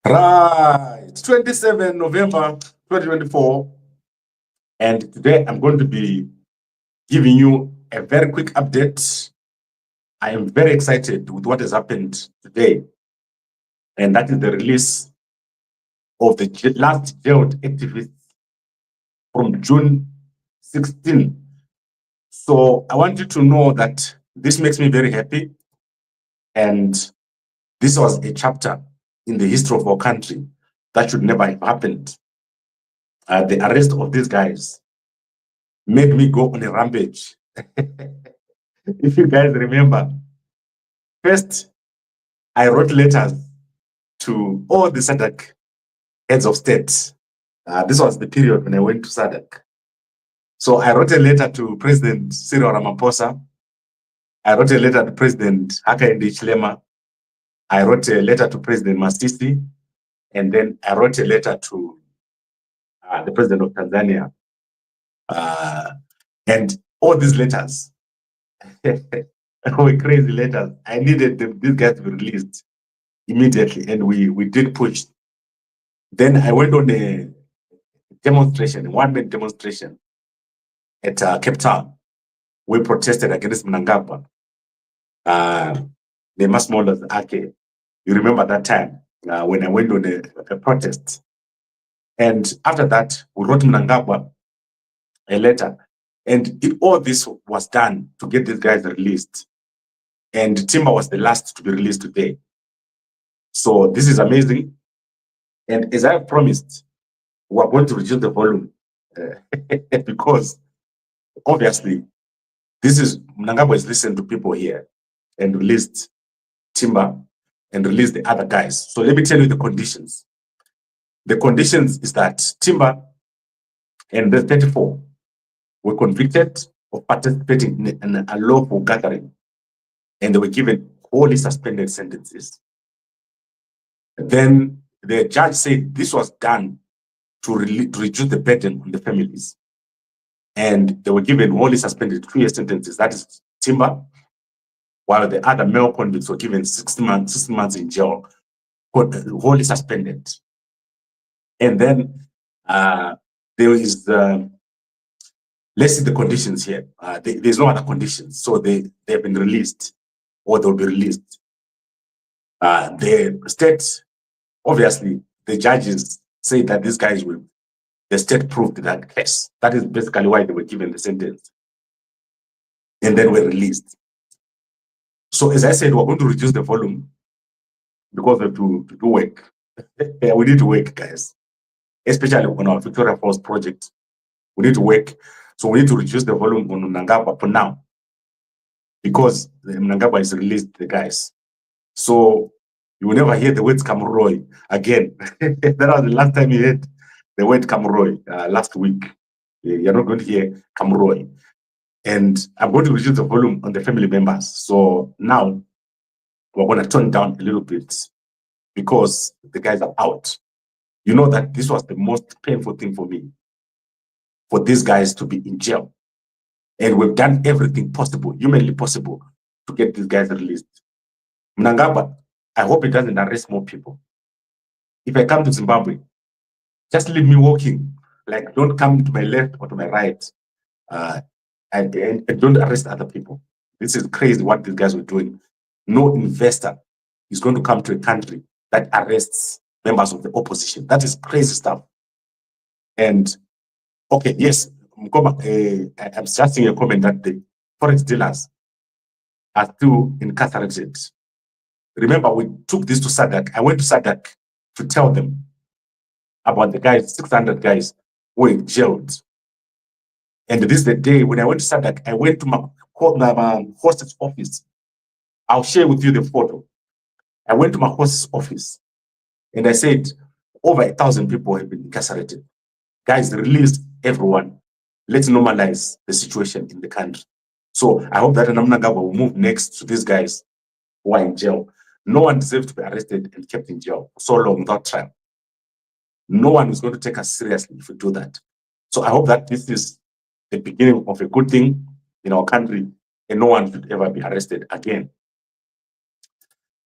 Right, 27 November 2024, and today I'm going to be giving you a very quick update. I am very excited with what has happened today, and that is the release of the last jailed activists from June 16. So I want you to know that this makes me very happy, and this was a chapter in the history of our country that should never have happened. The arrest of these guys made me go on a rampage. If you guys remember, first, I wrote letters to all the SADC heads of state. This was the period when I went to SADC. So I wrote a letter to President Cyril Ramaphosa. I wrote a letter to President Hakainde Hichilema. I wrote a letter to President Masisi. And then I wrote a letter to the President of Tanzania. And all these letters were crazy letters. I needed these guys to be released immediately, and we did push. Then I went on a demonstration, a one-man demonstration at Cape Town. We protested against Mnangagwa. The mass murders, okay. You remember that time when I went on a protest. And after that, we wrote Mnangagwa a letter. And all this was done to get these guys released. And Timba was the last to be released today. So this is amazing. And as I have promised, we are going to reduce the volume because obviously this is Mnangagwa is listening to people here and released Timba and released the other guys. So let me tell you the conditions. The conditions is that Timba and the 34 were convicted of participating in an unlawful gathering, and they were given wholly suspended sentences. Then the judge said this was done to reduce the burden on the families. And they were given wholly suspended 2-year sentences. That is Timba, while the other male convicts were given 6 months in jail, wholly suspended. And then there is, let's see the conditions here. There's no other conditions. So they've been released, or they'll be released. The state, obviously, the judges say that these guys will, the state proved that case. That is basically why they were given the sentence. And then were released. So as I said, we're going to reduce the volume because we have to do work. Yeah, we need to work, guys. Especially on our Victoria Falls project. We need to work. So we need to reduce the volume on Mnangagwa for now. Because Mnangagwa is released, the guys. So you will never hear the words Kamuroi again. That was the last time you heard the word Kamuroi last week. You're not going to hear Kamuroi. And I'm going to reduce the volume on the family members. So now we're going to turn down a little bit because the guys are out. You know that this was the most painful thing for me, for these guys to be in jail. And we've done everything possible, humanly possible, to get these guys released. Mnangagwa, I hope it doesn't arrest more people. If I come to Zimbabwe, just leave me walking. Like, don't come to my left or to my right. And don't arrest other people. This is crazy what these guys were doing. No investor is going to come to a country that arrests members of the opposition. That is crazy stuff. And, okay, yes, I'm just seeing a comment that the forex dealers are still incarcerated. Remember, we took this to SADC. I went to SADC to tell them about the guys, 600 guys who were jailed. And this is the day when I went to SADC, I went to my host's office. I'll share with you the photo. I went to my host's office and I said, over 1,000 people have been incarcerated. Guys, release everyone. Let's normalize the situation in the country. So I hope that Mnangagwa will move next to these guys who are in jail. No one deserves to be arrested and kept in jail for so long without trial. No one is going to take us seriously if we do that. So I hope that this is the beginning of a good thing in our country, and no one should ever be arrested again.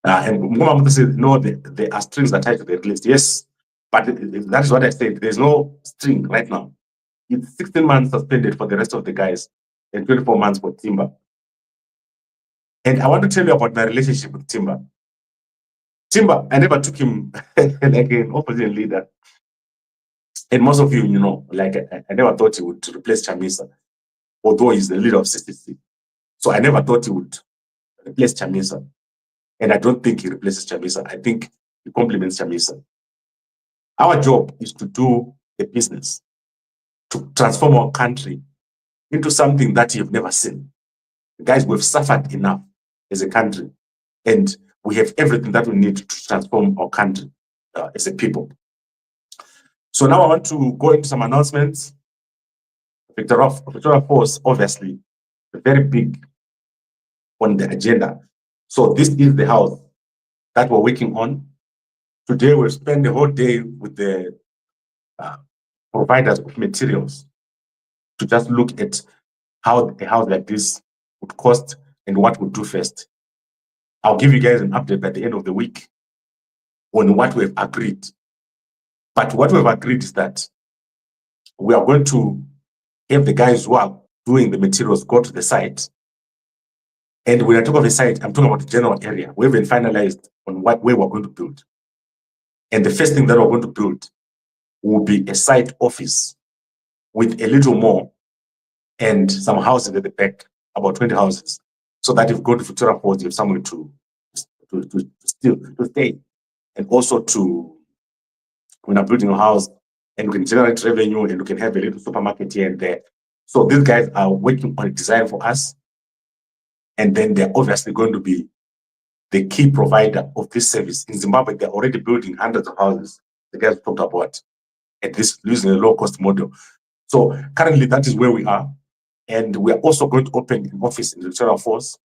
And Mama said, no, there are strings attached to the list. Yes, but that is what I said. There's no string right now. It's 16 months suspended for the rest of the guys and 24 months for Timba. And I want to tell you about my relationship with Timba. Timba, I never took him like an opposition leader. And most of you, you know, like I never thought he would replace Chamisa, although he's the leader of CCC. So I never thought he would replace Chamisa. And I don't think he replaces Chamisa. I think he complements Chamisa. Our job is to do a business, to transform our country into something that you've never seen. Guys, we've suffered enough as a country, and we have everything that we need to transform our country as a people. So now I want to go into some announcements. Victoria Falls, obviously, very big on the agenda. So this is the house that we're working on. Today we'll spend the whole day with the providers of materials to just look at how a house like this would cost and what we'll do first. I'll give you guys an update at the end of the week on what we've agreed. But what we've agreed is that we are going to have the guys who are doing the materials go to the site. And when I talk of the site, I'm talking about the general area. We haven't finalized on where we're going to build. And the first thing that we're going to build will be a site office with a little more and some houses at the back, about 20 houses, so that if you go to Victoria Falls, you have somewhere to stay. And also when I'm building a house, and we can generate revenue and we can have a little supermarket here and there. So these guys are working on a design for us. And then they're obviously going to be the key provider of this service. In Zimbabwe, they're already building hundreds of houses. The guys talked about at this using a low-cost model. So currently, that is where we are. And we are also going to open an office in Victoria Falls.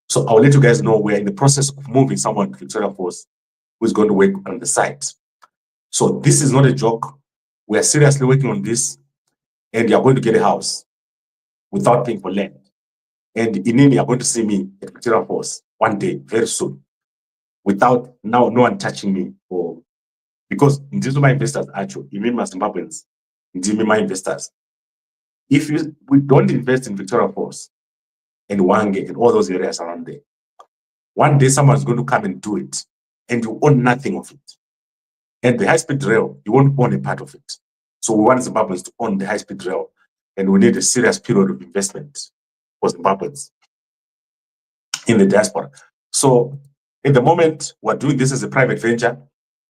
So I'll let you guys know we're in the process of moving someone to Victoria Falls who is going to work on the site. So this is not a joke. We are seriously working on this, and you're going to get a house without paying for land. And indeed, you're going to see me at Victoria Falls one day, very soon, without no one touching me. Because these are my investors, actually, even my Zimbabweans, these are my investors. If we don't invest in Victoria Falls and Wange and all those areas around there, one day someone's going to come and do it, and you own nothing of it. And the high-speed rail, you won't own a part of it. So we want Zimbabweans to own the high-speed rail, and we need a serious period of investment for Zimbabweans in the diaspora. So at the moment, we're doing this as a private venture.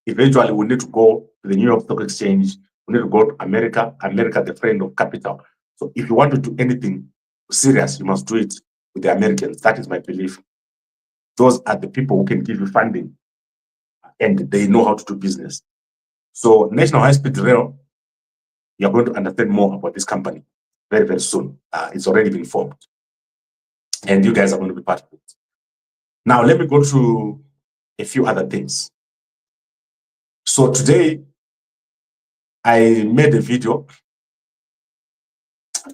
Eventually, we need to go to the New York Stock Exchange. We need to go to America, the friend of capital. So if you want to do anything serious, you must do it with the Americans. That is my belief. Those are the people who can give you funding, and they know how to do business. So National High Speed Rail, you're going to understand more about this company very, very soon. It's already been formed, and you guys are going to be part of it. Now, let me go to a few other things. So today, I made a video,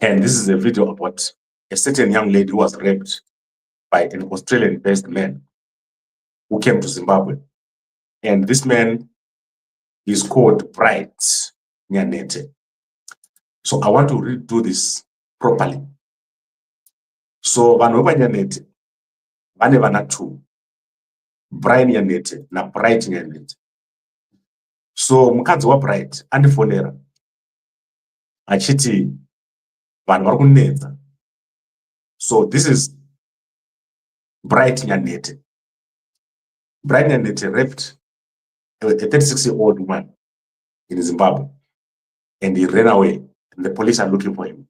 and this is a video about a certain young lady who was raped by an Australian-based man who came to Zimbabwe. And this man is called Bright Nyanete. So I want to redo this properly. So vanhu vepanyanete vane vana two, Brian Nyanete na Bright Nyanete. So mukadzi waBright andifonera achiti vanhu vari kunetsa. So this is Bright Nyanete. Bright Nyanete raped a 36-year-old woman in Zimbabwe, and he ran away, and the police are looking for him.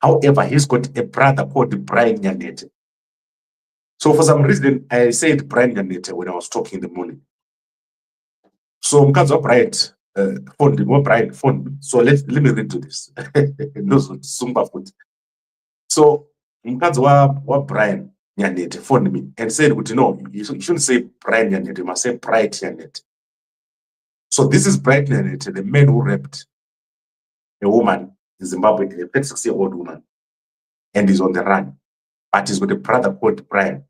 However, he's got a brother called Brian Nyanete. So for some reason, I said Brian Nyanete when I was talking in the morning. So mukadzi waBright phoned me. So let me read to this. So mukadzi waBrian Nyanete phoned me and said, no, you shouldn't say Brian Nyanete, you must say Bright Nyanete. So this is Bright Nyanete, the man who raped a woman in Zimbabwe, a 36-year-old woman, and he's on the run. But he's got a brother called Brian.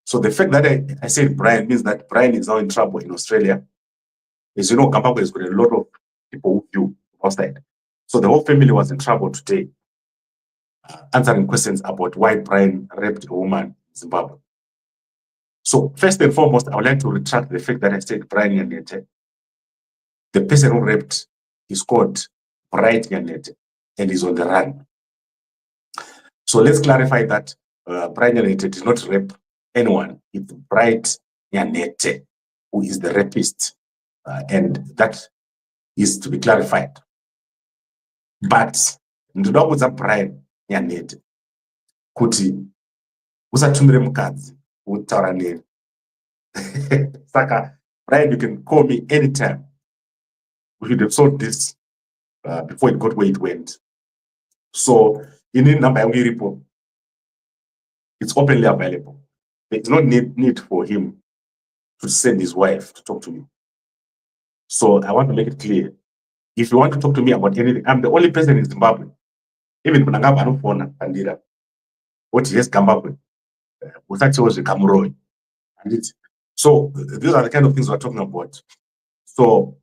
So the fact that I said Brian means that Brian is now in trouble in Australia. As you know, Zimbabwe has got a lot of people who view outside. So the whole family was in trouble today, answering questions about why Brian raped a woman in Zimbabwe. So first and foremost, I would like to retract the fact that I said Brian Nyanete. The person who raped is called Bright Nyanete and is on the run. So let's clarify that Brian Nyanete did not rape anyone. It's Bright Nyanete who is the rapist. And that is to be clarified. But ndoda kuudza Brian Nyanete kuti usatumire mukadzi utaura neni. Saka Brian, you can call me anytime. We should have solved this before it got where it went. So in number report, it's openly available. There's no need for him to send his wife to talk to me. So I want to make it clear. If you want to talk to me about anything, I'm the only person in Zimbabwe. Even when I have phone Pandira, what yes, Zimbabwe, so these are the kind of things we're talking about. So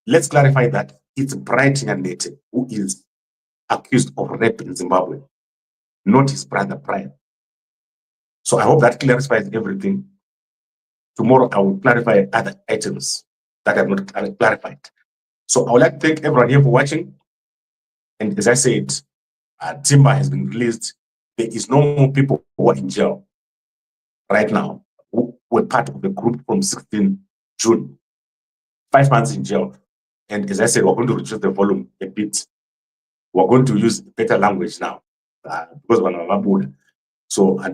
let's clarify that it's Bright Nyanete who is accused of rape in Zimbabwe, not his brother Brian. So I hope that clarifies everything. Tomorrow I will clarify other items that I have not clarified. So I would like to thank everyone here for watching. And as I said, Timba has been released. There is no more people who are in jail right now who were part of the group from 16 June. 5 months in jail. And as I said, we're going to reduce the volume a bit. We're going to use better language now because we're not board. So from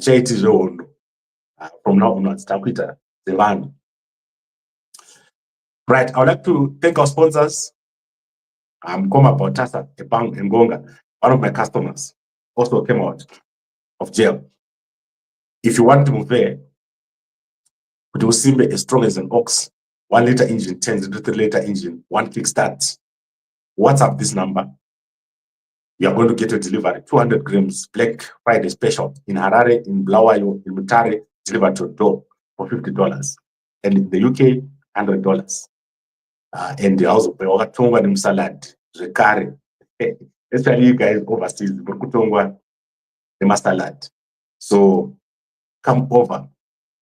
now onwards, Takwita, the van. Right, I would like to thank our sponsors. Koma Bautasa, Epang Ngonga, one of my customers, also came out of jail. If you want to move there, it will seem as strong as an ox. 1 liter engine, 10 to 3 liter engine, 1 kickstart. WhatsApp this number. You are going to get your delivery, 200 grams, Black Friday special in Harare, in Blawayo, in Mutare, delivered to your door for $50. And in the UK, $100. And the house of Wakatongwa salad, Rekare. Especially you guys overseas, Burkutongwa, the salad. So come over,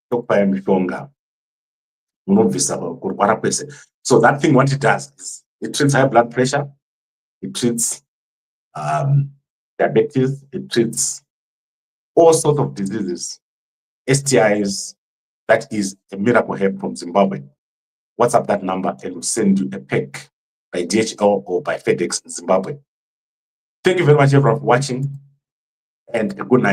talk by Mitonga. So that thing, what it does is it treats high blood pressure, it treats diabetes, it treats all sorts of diseases, STIs. That is a miracle help from Zimbabwe. WhatsApp that number and we'll send you a pack by DHL or by FedEx in Zimbabwe. Thank you very much, everyone, for watching, and a good night.